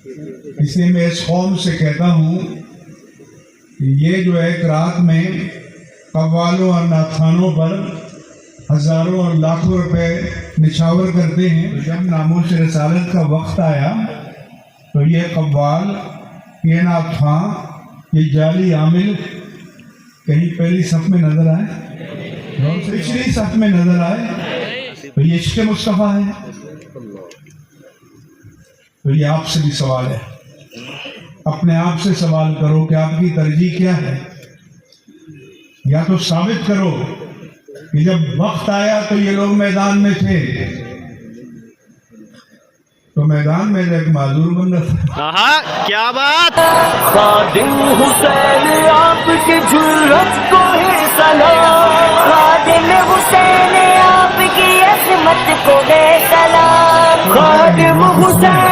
इसलिए मैं इस कौम से कहता हूँ कि ये जो एक रात में कव्वालों और नाखानों पर हजारों और लाखों रुपए निछावर करते हैं, तो जब नामोश रसालत का वक्त आया तो ये कव्वाल, ये नाखा, ये जाली आमिल कहीं पहली सफ में नजर आए और पिछली सफ में नजर आए, तो ये इश्क़ मुस्तफ़ा है। तो ये आपसे भी सवाल है, अपने आप से सवाल करो कि आपकी तरजीह क्या है। या तो साबित करो कि जब वक्त आया तो ये लोग मैदान में थे, तो मैदान में एक माजूर बंदा था। क्या बात। खादिम हुसैन आपकी जुर्रत को है सलाम, खादिम हुसैन आपकी अज़मत को है सलाम, खादिम हुसैन